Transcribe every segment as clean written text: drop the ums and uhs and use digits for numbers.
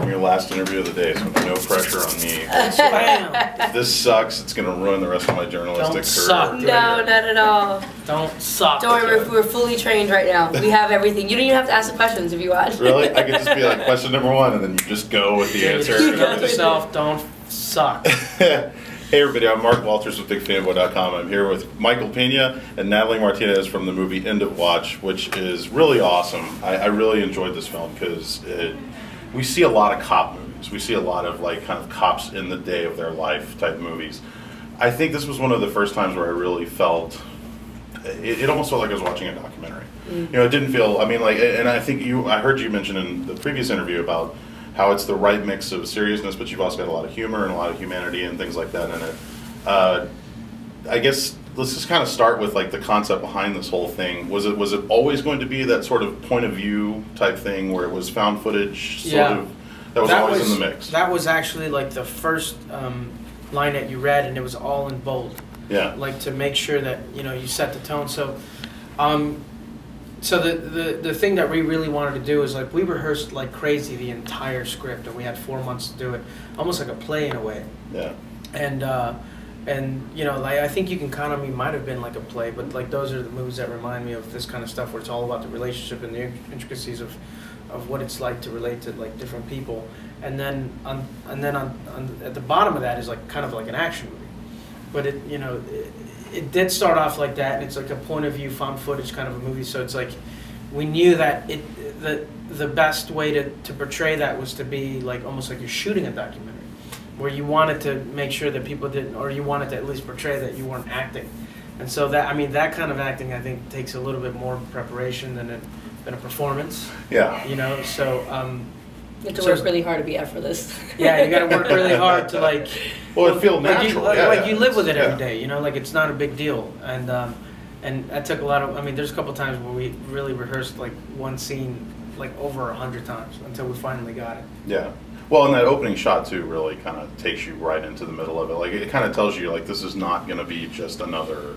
your last interview of the day, so no pressure on me. If this sucks, it's going to ruin the rest of my journalistic career. Suck. No, not at all. Don't suck. Don't worry, we're fully trained right now. We have everything. You don't even have to ask the questions if you want. Really? I could just be like, question number 1, and then you just go with the answer. You tell yourself, don't suck. Hey everybody, I'm Mark Walters with BigFanboy.com. I'm here with Michael Peña and Natalie Martinez from the movie End of Watch, which is really awesome. I really enjoyed this film because we see a lot of cop movies. We see a lot of like kind of cops in the day of their life type movies. I think this was one of the first times where I really felt, it almost felt like I was watching a documentary. You know, it didn't feel, I mean like, and I think I heard you mention in the previous interview about how it's the right mix of seriousness, but you've also got a lot of humor and a lot of humanity and things like that in it. I guess let's just kind of start with like the concept behind this whole thing. Was it always going to be that sort of point of view type thing where it was found footage sort of that was always in the mix? That was actually like the first line that you read, and it was all in bold. Yeah. Like to make sure that you set the tone. So. So the thing that we really wanted to do is like we rehearsed like crazy the entire script, and we had 4 months to do it, almost like a play in a way. Yeah. And like I think You Can Count on Me might have been like a play, but like those are the movies that remind me of this kind of stuff where it's all about the relationship and the intricacies of what it's like to relate to like different people. And then at the bottom of that is like kind of like an action movie, but it did start off like that, and it's like a point of view, found footage kind of a movie. So it's like we knew that the best way to portray that was to be like almost like you're shooting a documentary, where you wanted to make sure that people didn't, or you wanted to at least portray that you weren't acting. And so that kind of acting I think takes a little bit more preparation than a performance. Yeah. So. You have to work really hard to be effortless. Yeah, you got to work really hard to like. Well, it feels natural. Like you live with it every day. Like it's not a big deal, and that took a lot of. I mean, there's a couple times where we really rehearsed like one scene like over 100 times until we finally got it. Yeah. Well, and that opening shot too really kind of takes you right into the middle of it. Like it kind of tells you like this is not going to be just another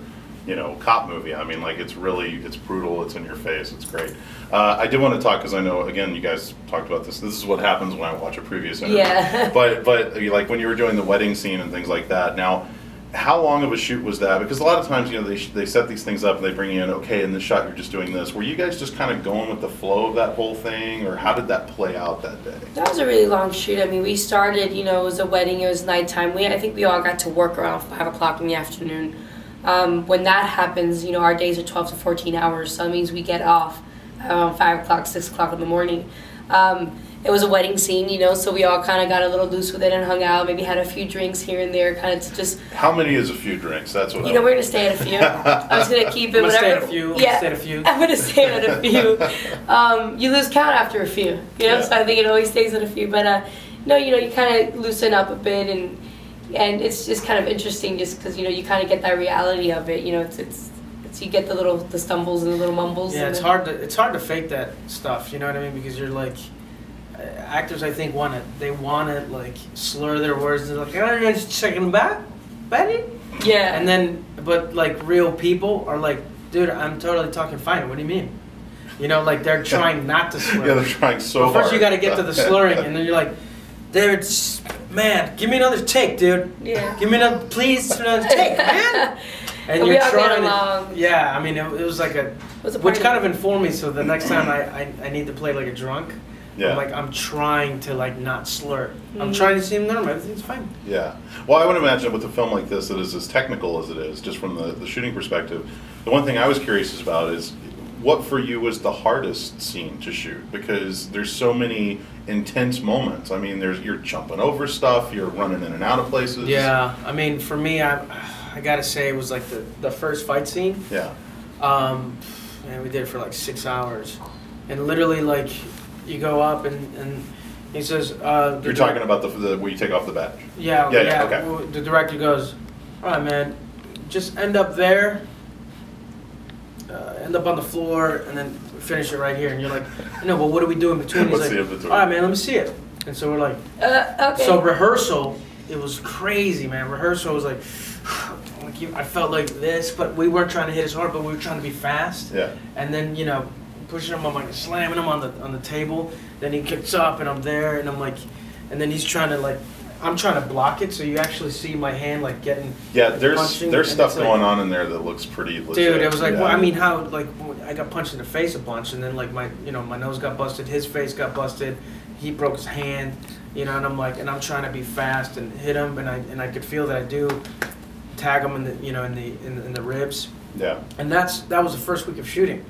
cop movie. I mean, like it's brutal, it's in your face, it's great. I did want to talk, because I know, again, you guys talked about this is what happens when I watch a previous interview. Yeah. But like when you were doing the wedding scene and things like that, now, how long of a shoot was that? Because a lot of times, they set these things up and they bring you in, okay, in this shot you're just doing this. Were you guys just kind of going with the flow of that whole thing, or how did that play out that day? That was a really long shoot. I mean, we started, it was a wedding, it was nighttime. I think we all got to work around 5 o'clock in the afternoon. When that happens, our days are 12 to 14 hours, so that means we get off around 5 o'clock, 6 o'clock in the morning. It was a wedding scene, so we all kind of got a little loose with it and hung out, maybe had a few drinks here and there, kind of to just... How many is a few drinks? That's what we're going to stay at a few. I was going to keep it whatever... Stay at a few. Yeah, stay at a few. I'm going to stay at a few. You lose count after a few, Yeah. So I think it always stays at a few. But, no, you kind of loosen up a bit, and it's just kind of interesting just because, you kind of get that reality of it. It's you get the stumbles and the little mumbles. Yeah, it's hard to fake that stuff, you know what I mean? Because you're like, actors I think want to like slur their words. They're like, oh, you're just checking back, Betty? Yeah. And then, but like real people are like, dude, I'm totally talking fine. What do you mean? Like they're trying not to slur. Yeah, they're trying so hard. First you got to get to the slurring, and then you're like, dude, man, give me another take, dude. Yeah. Give me another, please, another take, man. And you're trying to, yeah. I mean, it was like which kind of informed me. So the next time I need to play like a drunk, yeah. I'm trying to like not slur. I'm trying to seem normal. Everything's fine. Yeah. Well, I would imagine with a film like this that is as technical as it is, just from the shooting perspective, the one thing I was curious about is what for you was the hardest scene to shoot, because there's so many intense moments. I mean, you're jumping over stuff, you're running in and out of places. Yeah. I mean, for me, I gotta say it was like the first fight scene. Yeah. And we did it for like 6 hours, and literally like you go up and he says. You're talking about the where you take off the badge. Yeah. Yeah. Okay. The director goes, all right, man, just end up there. End up on the floor and then finish it right here. And you're like, but what do we do in between? He's like, all right, man, let me see it. And so we're like, okay. So rehearsal, it was crazy, man. Rehearsal was like I felt like this, but we weren't trying to hit as hard, but we were trying to be fast. Yeah. And then, pushing him, I'm like slamming him on the table. Then he kicks up, and I'm there, and I'm like, and then he's trying to like, I'm trying to block it, so you actually see my hand like getting. Yeah, there's stuff like, going on in there that looks pretty legit. Dude, it was like, well, I mean, how like I got punched in the face a bunch, and then like my nose got busted, his face got busted, he broke his hand, and I'm like, and I'm trying to be fast and hit him, and I could feel that I do tag him in the in the ribs. Yeah. And that was the first week of shooting.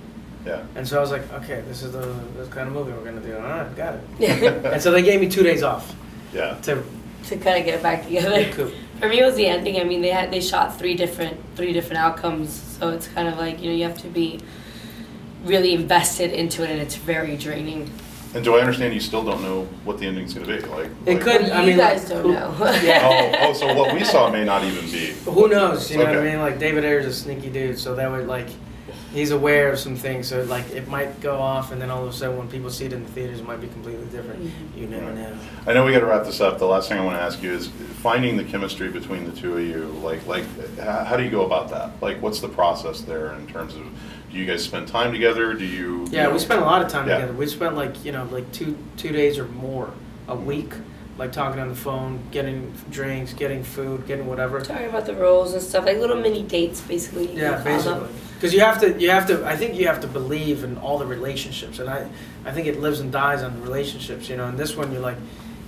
Yeah. And so I was like, okay, this is this kind of movie we're gonna do. All right, got it. And so they gave me 2 days off. Yeah. To kind of get it back together. For me, it was the ending. I mean, they shot three different outcomes, so it's kind of like you have to be really invested into it, and it's very draining. And do I understand you still don't know what the ending's going to be? It could. I mean, you guys don't know. Yeah. Oh, so what we saw may not even be. Who knows? You know Okay. what I mean? Like David Ayer's a sneaky dude, so that would like, he's aware of some things. So like, it might go off, and then all of a sudden, when people see it in the theaters, it might be completely different. Mm-hmm. You never know. I know we got to wrap this up. The last thing I want to ask you is finding the chemistry between the two of you. Like, how do you go about that? Like, what's the process there in terms of? Do you guys spend time together? Do you? Yeah, we spent a lot of time Yeah. together. We spent like two days or more a week, like talking on the phone, getting drinks, getting food, getting whatever. Talking about the roles and stuff, like little mini dates, basically. Yeah, basically. Because you have to. I think you have to believe in all the relationships, and I think it lives and dies on the relationships. And this one, you're like,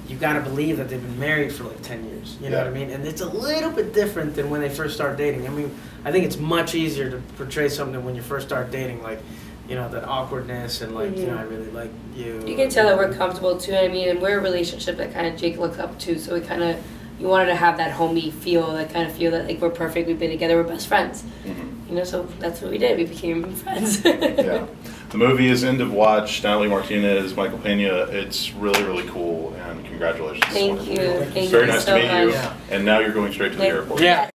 you got to believe that they've been married for like 10 years. You know what I mean? And it's a little bit different than when they first start dating. I mean, I think it's much easier to portray something when you first start dating, like, that awkwardness and like, I really like you. You can tell that we're comfortable too. I mean, and we're a relationship that kind of Jake looks up to, so you wanted to have that homey feel, that kind of feel that like we're perfect, we've been together, we're best friends. Mm-hmm. So that's what we did. We became friends. Yeah. The movie is End of Watch. Natalie Martinez, Michael Peña. It's really, really cool, and congratulations. Thank you. Thank Very you nice so to meet you. much. And now you're going straight to the airport. Yeah.